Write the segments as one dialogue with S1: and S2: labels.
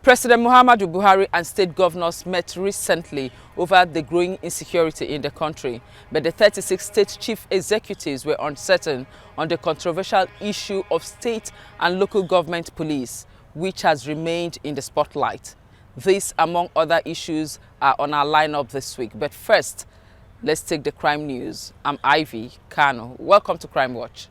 S1: President Muhammadu Buhari and state governors met recently over the growing insecurity in the country, but the 36 state chief executives were uncertain on the controversial issue of state and local government police, which has remained in the spotlight. These, among other issues, are on our lineup this week. But first, let's take the crime news. I'm Ivy Kano. Welcome to Crime Watch.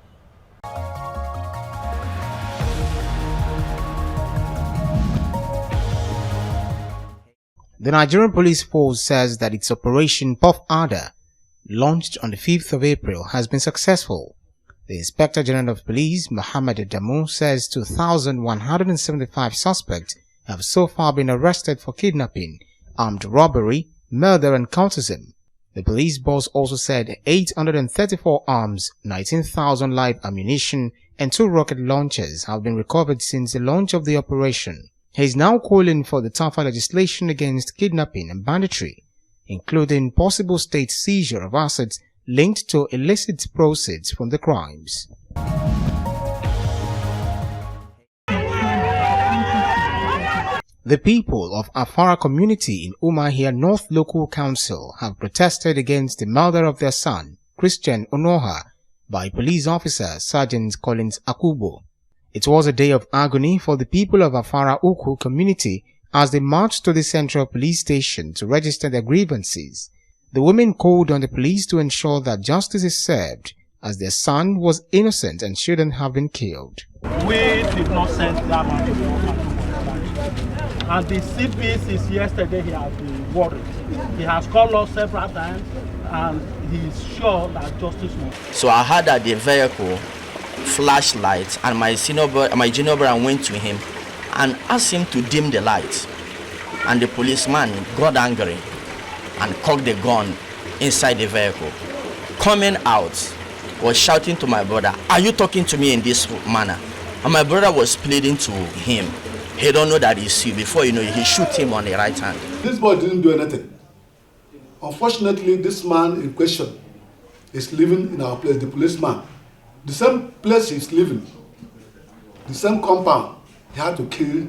S2: The Nigerian Police Force says that its Operation Puff Adder, launched on the 5th of April, has been successful. The Inspector General of Police, Muhammad Adamu, says 2,175 suspects have so far been arrested for kidnapping, armed robbery, murder and cultism. The police boss also said 834 arms, 19,000 live ammunition and 2 rocket launchers have been recovered since the launch of the operation. He is now calling for the tougher legislation against kidnapping and banditry, including possible state seizure of assets linked to illicit proceeds from the crimes. The people of Afara community in Umahia North Local Council have protested against the murder of their son, Christian Onoha, by police officer Sergeant Collins Akubo. It was a day of agony for the people of Afara Uku community as they marched to the central police station to register their grievances. The women called on the police to ensure that justice is served, as their son was innocent and shouldn't have been killed.
S3: We did not send that man to the hospital. And the CP since yesterday he has been worried. He has called us several times and he is sure that justice will.
S4: So I had at the vehicle flashlight, and my junior brother went to him and asked him to dim the light, and the policeman got angry and cocked the gun inside the vehicle. Coming out, was shouting to my brother, "Are you talking to me in this manner?" And my brother was pleading to him. He don't know that it's you. Before you know it, he shoot him on the right hand.
S5: This boy didn't do anything. Unfortunately, this man in question is living in our place, the policeman. The same place he's living, the same compound, he had to kill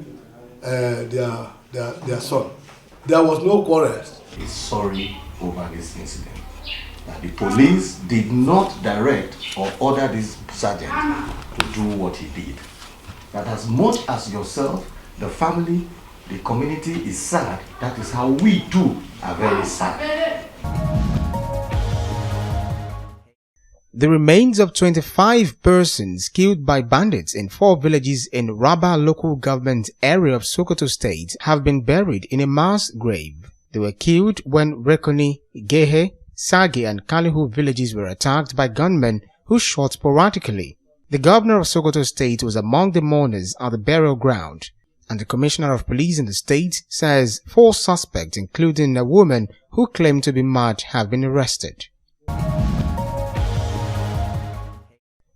S5: their son. There was no quarrel.
S6: He's sorry over this incident. That the police did not direct or order this sergeant to do what he did. That as much as yourself, the family, the community is sad, that is how we too are very sad.
S2: The remains of 25 persons killed by bandits in 4 villages in Rabba local government area of Sokoto state have been buried in a mass grave. They were killed when Rekoni, Gehe, Sagi and Kalihu villages were attacked by gunmen who shot sporadically. The governor of Sokoto state was among the mourners at the burial ground, and the commissioner of police in the state says 4 suspects, including a woman who claimed to be mad, have been arrested.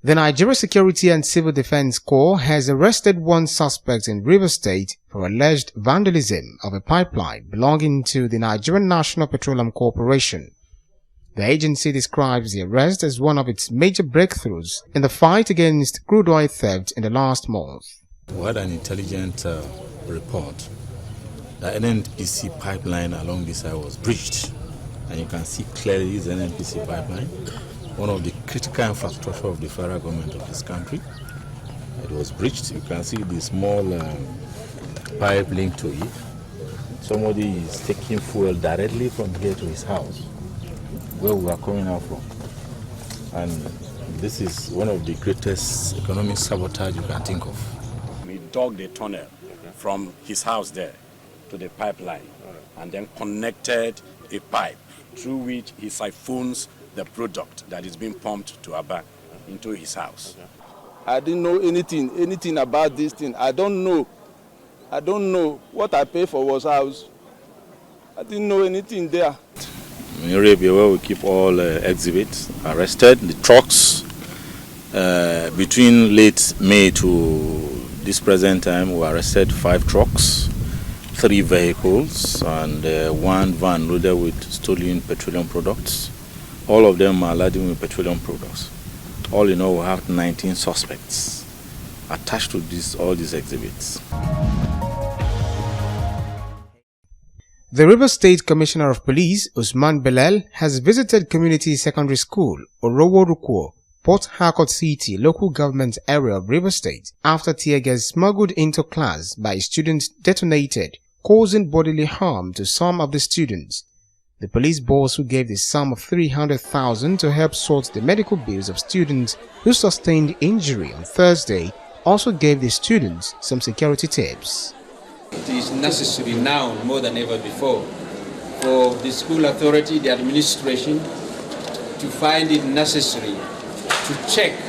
S2: The Nigeria Security and Civil Defense Corps has arrested 1 suspect in Rivers State for alleged vandalism of a pipeline belonging to the Nigerian National Petroleum Corporation. The agency describes the arrest as one of its major breakthroughs in the fight against crude oil theft in the last month.
S7: We had an intelligent report that NSCDC pipeline along this side was breached, and you can see clearly it's an NSCDC pipeline, one of the critical infrastructure of the federal government of this country. It was breached. You can see the small pipe linked to it. Somebody is taking fuel directly from here to his house, where we are coming out from. And this is one of the greatest economic sabotage you can think of.
S8: We dug the tunnel from his house there to the pipeline, and then connected a pipe through which he siphons the product that is being pumped to Aba into his house.
S9: I didn't know anything about this thing. I don't know. What I paid for was house. I didn't know anything there.
S7: In Arabia, where we keep all exhibits arrested, the trucks, between late May to this present time, we arrested 5 trucks, 3 vehicles, and 1 van loaded with stolen petroleum products. All of them are laden with petroleum products. All in all, we have 19 suspects attached to all these exhibits.
S2: The Rivers State Commissioner of Police, Usman Belal, has visited Community Secondary School, Oroworukuo, Port Harcourt City local government area of Rivers State after tear gas smuggled into class by students detonated, causing bodily harm to some of the students. The police boss, who gave the sum of 300,000 to help sort the medical bills of students who sustained injury on Thursday, also gave the students some security tips.
S10: It is necessary now more than ever before for the school authority, the administration, to find it necessary to check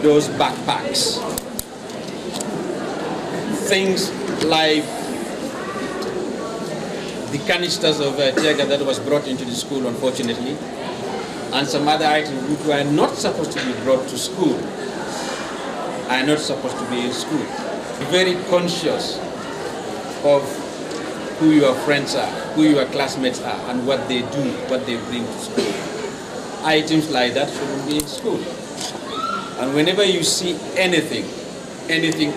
S10: those backpacks. Things like the canisters of tear gas that was brought into the school, unfortunately, and some other items which were not supposed to be brought to school, are not supposed to be in school. Be very conscious of who your friends are, who your classmates are, and what they do, what they bring to school. Items like that shouldn't be in school. And whenever you see anything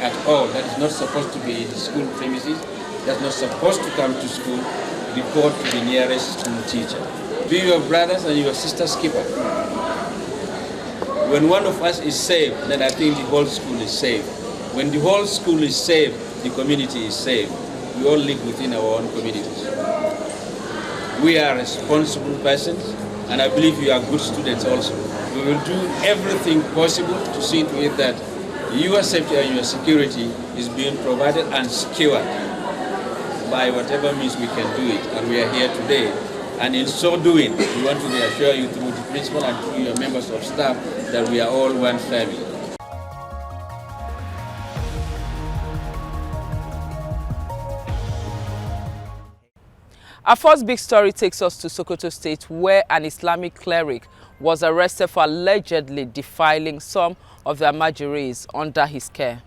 S10: at all that is not supposed to be in the school premises, that's not supposed to come to school, report to the nearest school teacher. Be your brothers and your sisters' keeper. When one of us is saved, then I think the whole school is saved. When the whole school is saved, the community is saved. We all live within our own communities. We are responsible persons, and I believe you are good students also. We will do everything possible to see to it that your safety and your security is being provided and secured by whatever means we can do it, and we are here today. And in so doing, we want to reassure you through the principal and through your members of staff that we are all one family.
S1: Our first big story takes us to Sokoto State, where an Islamic cleric was arrested for allegedly defiling some of the Almajiris under his care.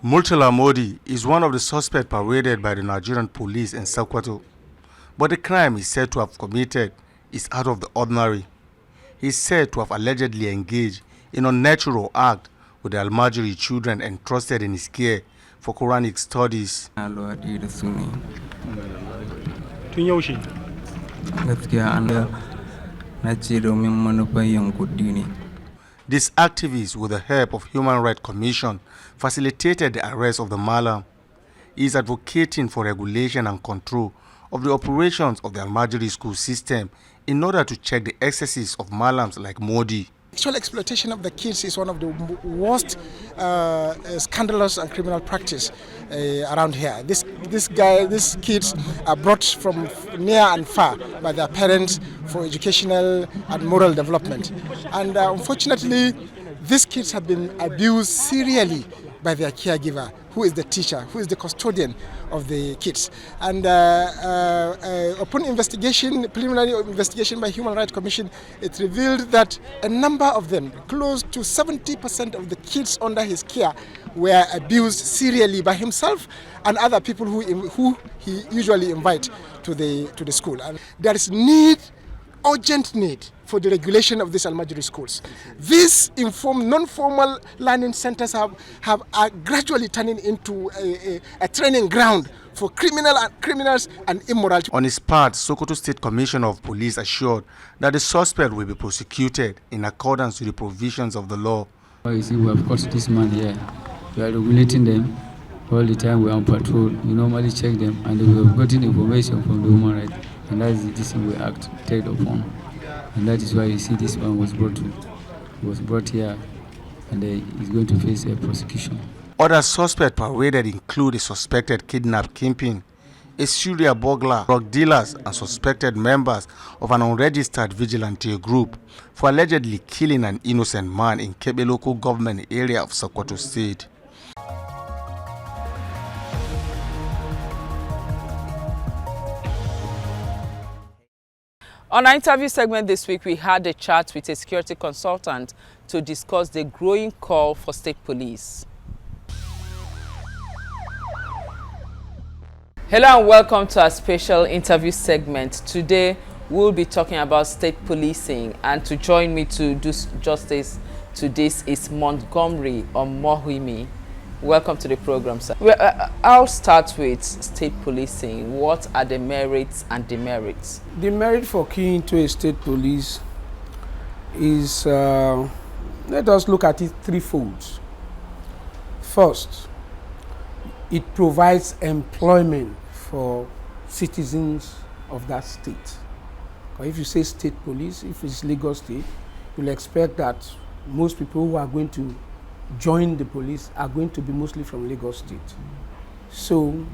S11: Murtala Modi is one of the suspects paraded by the Nigerian police in Sokoto, but the crime he's said to have committed is out of the ordinary. He is said to have allegedly engaged in a unnatural act with the Almajiri children entrusted in his care for Quranic studies. This activist, with the help of Human Rights Commission, facilitated the arrest of the Malam. He is advocating for regulation and control of the operations of the Almajiri school system in order to check the excesses of Malams like Modi.
S12: Sexual exploitation of the kids is one of the worst scandalous and criminal practice around here. These kids are brought from near and far by their parents for educational and moral development. And unfortunately, these kids have been abused serially by their caregiver, who is the teacher, who is the custodian of the kids. And upon investigation, preliminary investigation by Human Rights Commission, it revealed that a number of them, close to 70% of the kids under his care, were abused serially by himself and other people who he usually invites to the school. And there is urgent need for the regulation of these Almajiri schools. These non-formal learning centers are gradually turning into a training ground for criminals and immorality.
S11: On his part, Sokoto State Commissioner of Police assured that the suspect will be prosecuted in accordance with the provisions of the law.
S13: You see, we have caught this man here. We are regulating them all the time. We are on patrol. We normally check them, and we have gotten information from the human rights. And that is this thing we acted upon. And that is why you see this one was brought here, and he's going to face a prosecution.
S11: Other suspects paraded include a suspected kidnap kingpin, a serial burglar, drug dealers, and suspected members of an unregistered vigilante group for allegedly killing an innocent man in Kebe local government area of Sokoto State.
S1: On our interview segment this week, we had a chat with a security consultant to discuss the growing call for state police. Hello and welcome to our special interview segment. Today, we'll be talking about state policing, and to join me to do justice to this is Montgomery or Mohimi. Welcome to the program, sir. Well, I'll start with state policing. What are the merits and demerits?
S14: The merit for keying into a state police is, let us look at it threefold. First, it provides employment for citizens of that state. Or if you say state police, if it's Lagos State, you'll expect that most people who are going to join the police are going to be mostly from Lagos State. So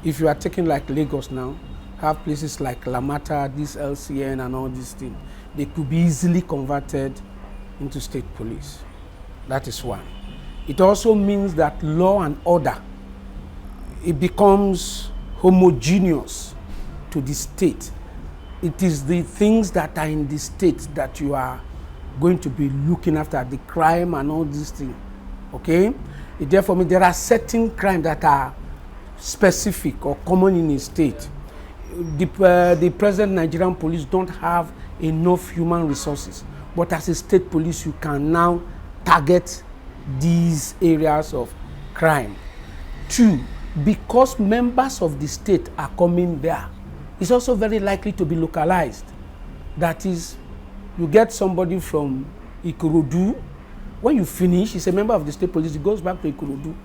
S14: if you are taking like Lagos now, have places like Lamata, this LCN and all these things, they could be easily converted into state police. That is one. It also means that law and order, it becomes homogeneous to the state. It is the things that are in the state that you are going to be looking after, the crime and all these things, okay? Therefore, there are certain crimes that are specific or common in a state. The present Nigerian police don't have enough human resources, but as a state police, you can now target these areas of crime. Two, because members of the state are coming there, it's also very likely to be localized. That is, you get somebody from Ikorodu. When you finish, he's a member of the state police, he goes back to Ikorodu.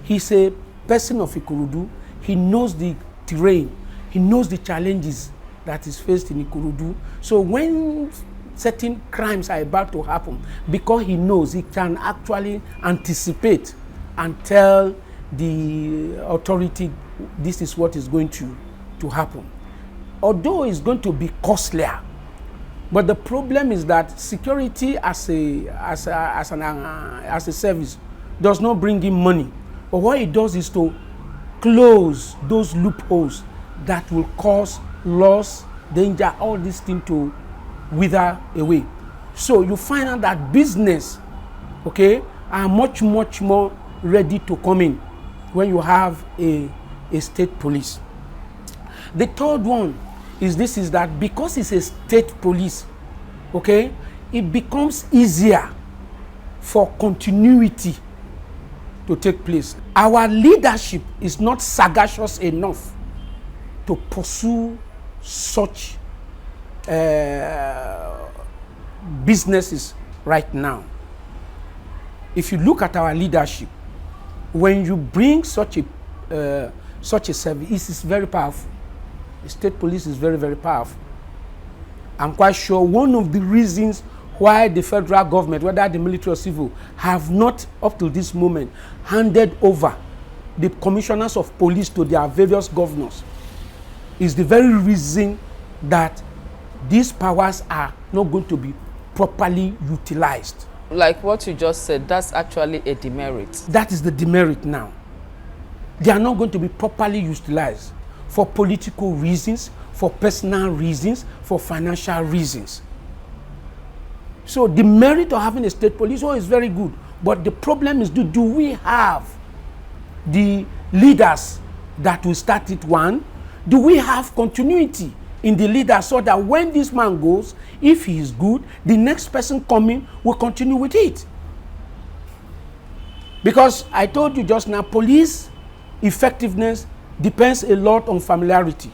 S14: He's a person of Ikorodu. He knows the terrain. He knows the challenges that is faced in Ikorodu. So when certain crimes are about to happen, because he knows, he can actually anticipate and tell the authority this is what is going to happen. Although it's going to be costlier, but the problem is that security as a service does not bring in money. But what it does is to close those loopholes that will cause loss, danger, all these things to wither away. So you find out that business, okay, are much more ready to come in when you have a state police. The third one is that because it's a state police, okay, it becomes easier for continuity to take place. Our leadership is not sagacious enough to pursue such businesses right now. If you look at our leadership, when you bring such a service, it is very powerful. The state police is very powerful. I'm quite sure one of the reasons why the federal government, whether the military or civil, have not up to this moment handed over the commissioners of police to their various governors is the very reason that these powers are not going to be properly utilized.
S1: Like what you just said, that's actually a demerit.
S14: That is the demerit now. They are not going to be properly utilized for political reasons, for personal reasons, for financial reasons. So the merit of having a state police is very good. But the problem is, do we have the leaders that will start it? One, do we have continuity in the leader so that when this man goes, if he is good, the next person coming will continue with it? Because I told you just now, police effectiveness depends a lot on familiarity.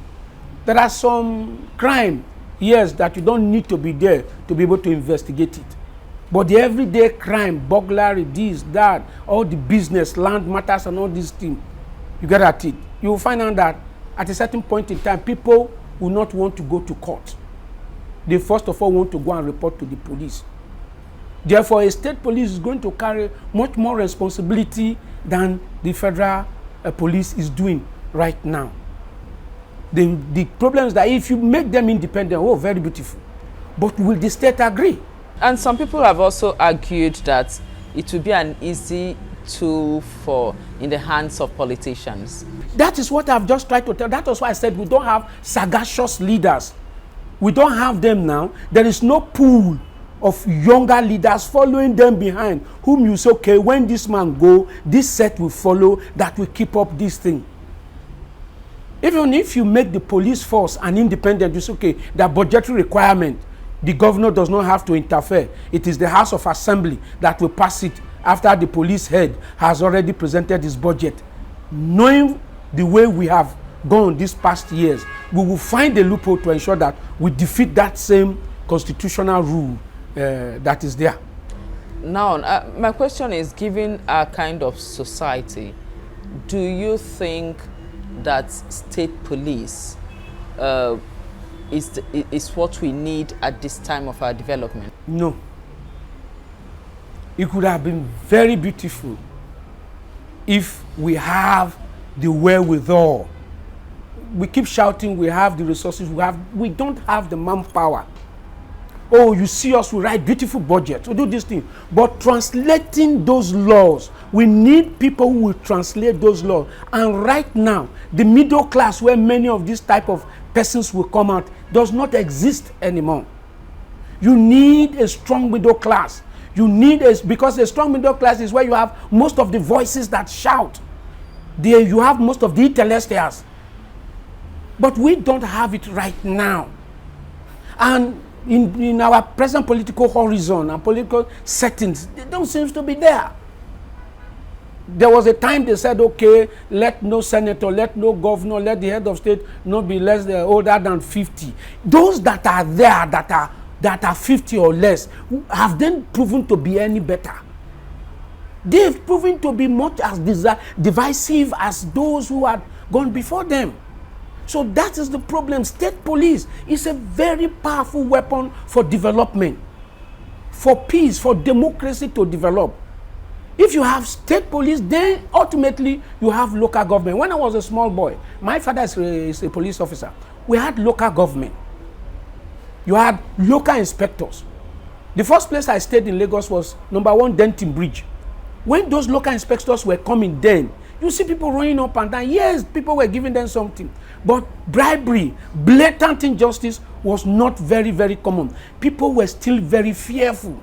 S14: There are some crime, yes, that you don't need to be there to be able to investigate it. But the everyday crime, burglary, this, that, all the business, land matters and all these things, you get at it. You will find out that at a certain point in time, people will not want to go to court. They first of all want to go and report to the police. Therefore, a state police is going to carry much more responsibility than the federal police is doing right now. The problem is that if you make them independent, very beautiful. But will the state agree?
S1: And some people have also argued that it will be an easy tool in the hands of politicians.
S14: That is what I've just tried to tell. That was why I said we don't have sagacious leaders. We don't have them now. There is no pool of younger leaders following them behind, whom you say, okay, when this man go, this set will follow, that will keep up this thing. Even if you make the police force an independent, you say, okay, the budgetary requirement The governor does not have to interfere. It is the House of Assembly that will pass it after the police head has already presented his budget. Knowing the way we have gone these past years, we will find a loophole to ensure that we defeat that same constitutional rule that is there.
S1: Now, my question is, given our kind of society, do you think that state police is what we need at this time of our development?
S14: No. It could have been very beautiful if we have the wherewithal. We keep shouting we have the resources, we don't have the manpower. Oh, you see us, we write beautiful budgets, we do this thing. But translating those laws, we need people who will translate those laws. And right now, the middle class, where many of these type of persons will come out, does not exist anymore. You need a strong middle class. You need because a strong middle class is where you have most of the voices that shout. There you have most of the intellectuals. But we don't have it right now. And in our present political horizon and political settings, they don't seem to be there. There was a time they said, okay, let no senator, let no governor, let the head of state not be older than 50. Those that are there, that are 50 or less, have then proven to be any better. They've proven to be much as divisive as those who had gone before them. So that is the problem. State police is a very powerful weapon for development, for peace, for democracy to develop. If you have state police, then ultimately you have local government. When I was a small boy, my father is a police officer. We had local government. You had local inspectors. The first place I stayed in Lagos was #1 Denton Bridge. When those local inspectors were coming then, you see people running up and down. Yes, people were giving them something. But bribery, blatant injustice was not very, very common. People were still very fearful.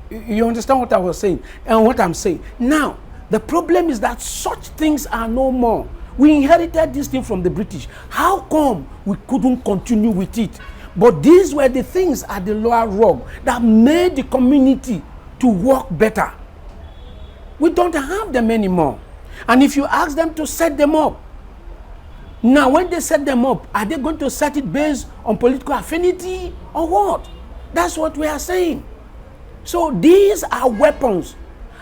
S14: You understand what I was saying and what I'm saying? Now, the problem is that such things are no more. We inherited this thing from the British. How come we couldn't continue with it? But these were the things at the lower rung that made the community to work better. We don't have them anymore. And if you ask them to set them up, now when they set them up, are they going to set it based on political affinity or what? That's what we are saying. So these are weapons.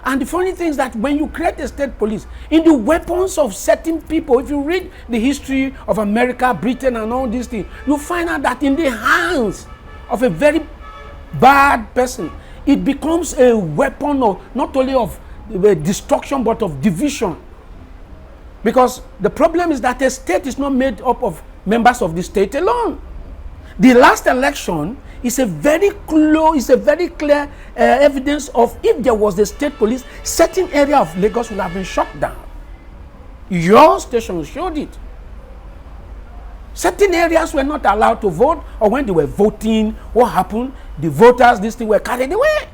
S14: And the funny thing is that when you create a state police, in the weapons of certain people, if you read the history of America, Britain, and all these things, you find out that in the hands of a very bad person, it becomes a weapon of not only of destruction but of division. Because the problem is that a state is not made up of members of the state alone. The last election is a very clear evidence of if there was a state police, certain area of Lagos would have been shut down. Your station showed it. Certain areas were not allowed to vote, or when they were voting, what happened? The voters, this thing were carried away.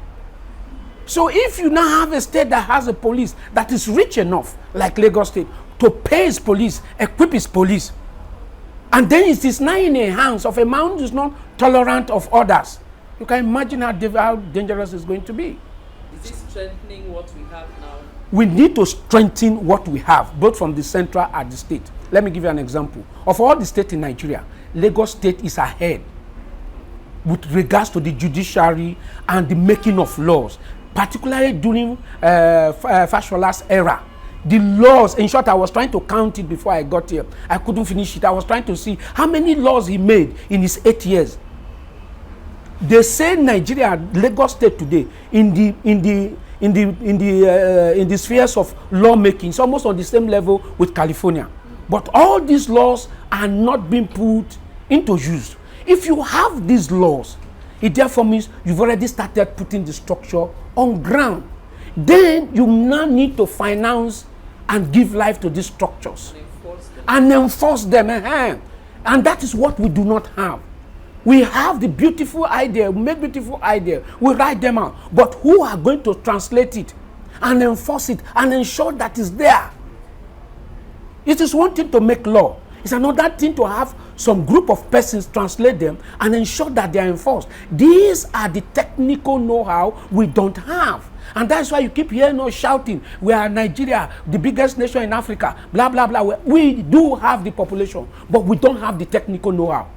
S14: So if you now have a state that has a police that is rich enough, like Lagos State, to pay its police, equip its police, and then it is now in the hands of a man who is not tolerant of others, you can imagine how dangerous it's going to be.
S1: Is it strengthening what we have now?
S14: We need to strengthen what we have, both from the central and the state. Let me give you an example. Of all the states in Nigeria, Lagos State is ahead with regards to the judiciary and the making of laws, particularly during Fashola's era. The laws, in short, I was trying to count it before I got here. I couldn't finish it. I was trying to see how many laws he made in his 8 years. They say Nigeria, Lagos State today, in the spheres of lawmaking, it's almost on the same level with California. But all these laws are not being put into use. If you have these laws, it therefore means you've already started putting the structure on ground. Then you now need to finance and give life to these structures and enforce them. And that is what we do not have. We have the beautiful idea, we make beautiful idea, we write them out. But who are going to translate it and enforce it and ensure that it's there? It is one thing to make law. It's another thing to have some group of persons translate them and ensure that they are enforced. These are the technical know-how we don't have. And that's why you keep hearing us shouting, we are Nigeria, the biggest nation in Africa, blah, blah, blah. We do have the population, but we don't have the technical know-how.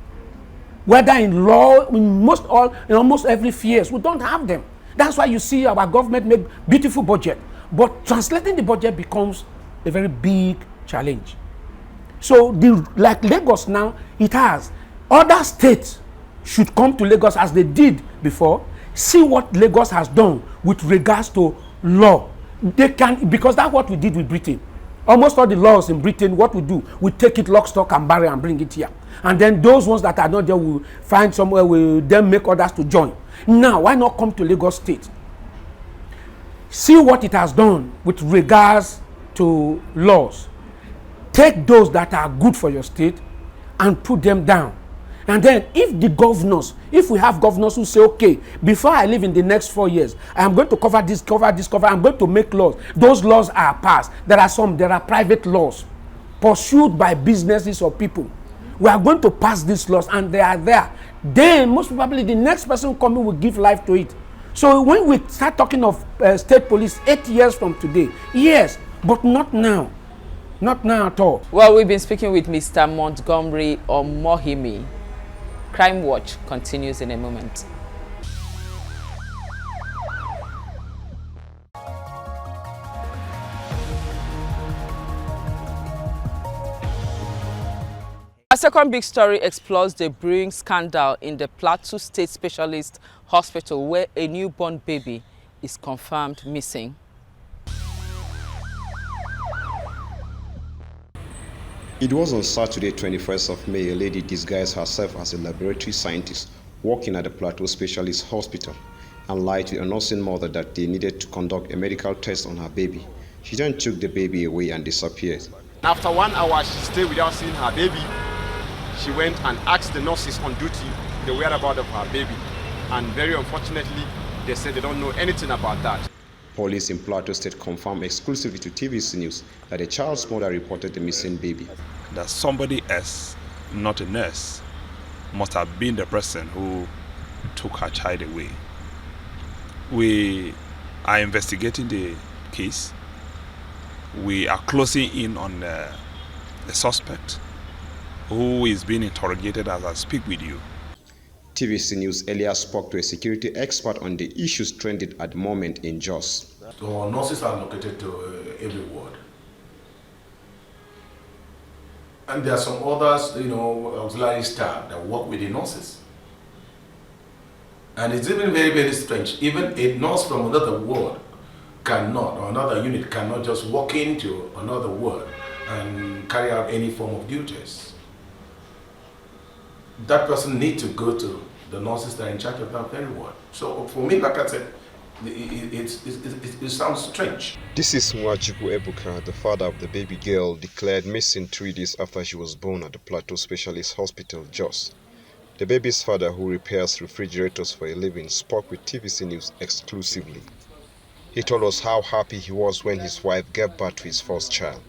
S14: Whether in law, in almost every field, we don't have them. That's why you see our government make beautiful budget. But translating the budget becomes a very big challenge. So, like Lagos now, it has. Other states should come to Lagos as they did before, see what Lagos has done with regards to law. They can, because that's what we did with Britain. Almost all the laws in Britain, what we do, we take it lock, stock, and barrel and bring it here. And then those ones that are not there, we find somewhere, we then make others to join. Now, why not come to Lagos State? See what it has done with regards to laws. Take those that are good for your state and put them down. And then if the governors, if we have governors who say, okay, before I live in the next 4 years, I am going to cover this, I'm going to make laws. Those laws are passed. There are private laws pursued by businesses or people. We are going to pass these laws and they are there. Then most probably the next person coming will give life to it. So when we start talking of state police 8 years from today, yes, but not now. Not now at all.
S1: Well, we've been speaking with Mr. Montgomery Omohimi. Crime Watch continues in a moment. A second big story explores the brewing scandal in the Plateau State Specialist Hospital, where a newborn baby is confirmed missing.
S15: It was on Saturday, 21st of May, a lady disguised herself as a laboratory scientist working at the Plateau Specialist Hospital and lied to a nursing mother that they needed to conduct a medical test on her baby. She then took the baby away and disappeared.
S16: After 1 hour, she stayed without seeing her baby. She went and asked the nurses on duty the whereabouts of her baby. And very unfortunately, they said they don't know anything about that.
S15: Police in Plateau State confirmed exclusively to TVC News that the child's mother reported the missing baby.
S17: That somebody else, not a nurse, must have been the person who took her child away. We are investigating the case. We are closing in on the suspect who is being interrogated as I speak with you.
S15: TVC News earlier spoke to a security expert on the issues trending at the moment in Jos.
S18: So nurses are located to every ward. And there are some others, auxiliary staff that work with the nurses. And it's even very, very strange. Even a nurse from another ward cannot, or another unit cannot just walk into another ward and carry out any form of duties. That person needs to go to the nurses that are in charge of that very ward. So for me, like I said, it sounds strange.
S15: This is Mwajibu Ebuka, the father of the baby girl declared missing 3 days after she was born at the Plateau Specialist Hospital, Jos. The baby's father, who repairs refrigerators for a living, spoke with TVC News exclusively. He told us how happy he was when his wife gave birth to his first child.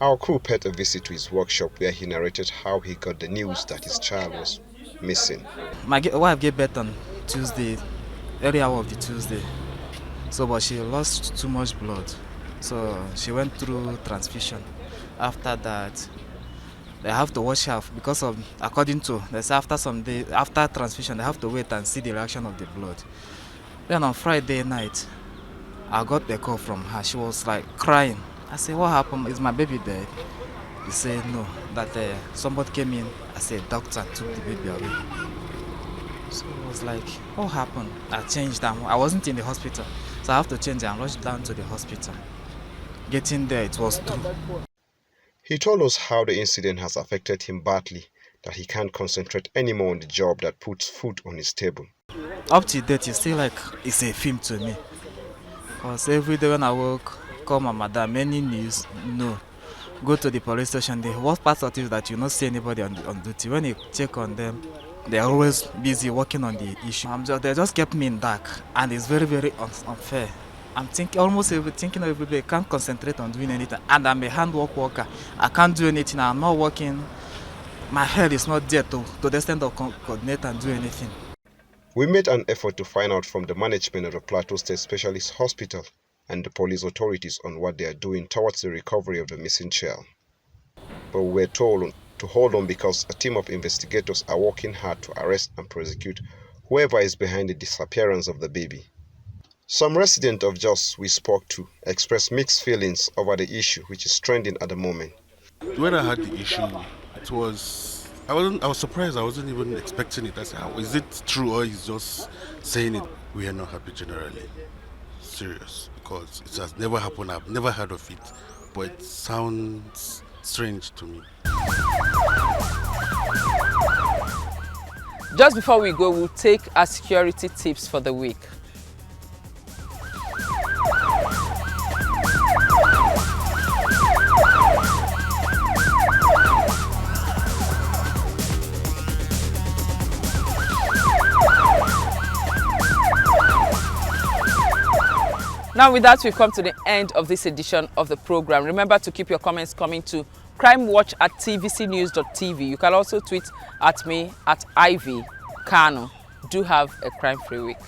S15: Our crew paid a visit to his workshop where he narrated how he got the news that his child was missing.
S19: My wife gave birth on Tuesday, early hour of the Tuesday. So, but she lost too much blood. So she went through transfusion. After that, they have to wash her because of, according to, they say after some day, after transfusion, they have to wait and see the reaction of the blood. Then on Friday night, I got a call from her. She was like crying. I said, what happened? Is my baby dead? He said, no, that somebody came in as a doctor and took the baby away. So I was like, what happened? I changed them. I wasn't in the hospital, so I have to change and rush down to the hospital. Getting there, it was true.
S15: He told us how the incident has affected him badly, that he can't concentrate anymore on the job that puts food on his table.
S19: Up to date, it's still like it's a film to me. Because every day when I work, call my madam, any news, no. Go to the police station. The worst part of it is that you don't see anybody on duty. When you check on them, they're always busy working on the issue. They just kept me in dark, and it's very, very unfair. I'm thinking every day, I can't concentrate on doing anything. And I'm a handwork worker. I can't do anything. I'm not working my head is not there to the extent of coordinate and do anything.
S15: We made an effort to find out from the management of the Plateau State Specialist Hospital and the police authorities on what they are doing towards the recovery of the missing child. But we were told to hold on because a team of investigators are working hard to arrest and prosecute whoever is behind the disappearance of the baby. Some residents of Jos we spoke to expressed mixed feelings over the issue, which is trending at the moment.
S20: When I had the issue, I was surprised. I wasn't even expecting it. I said, "How is it true or he's just saying it?" We are not happy generally. Serious, because it has never happened. I've never heard of it, but it sounds strange to me.
S1: Just before we go, we'll take our security tips for the week. Now with that, we've come to the end of this edition of the program. Remember to keep your comments coming to crimewatch@tvcnews.tv. You can also tweet at me at Ivy Kano. Do have a crime-free week.